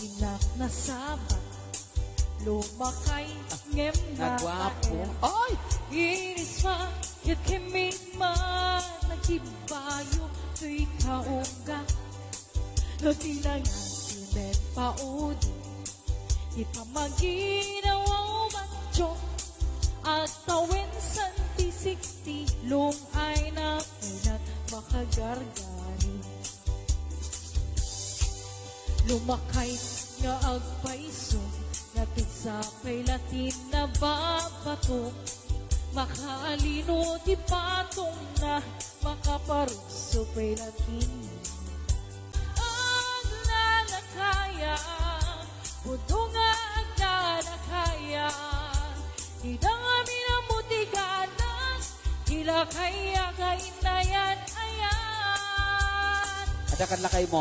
inak na sabat, lumakay ngem na Nagwapo. Ay! inis ma, yakimin man, nagibayo, to'y kaunga. Natinangan sinet paudi, ipamaginawaw mancho, at tawin san tisikti, lumay na pinat makagargari. Lumakay nga agpaiso, natin sa kay latin na babato, makaalino di patong na, makaparuso kay latin. Ang lalakaya, puto nga ang lalakaya, hidang amin ang mutiganas, kila kaya kainayan ayan. Ada kan lakay mo.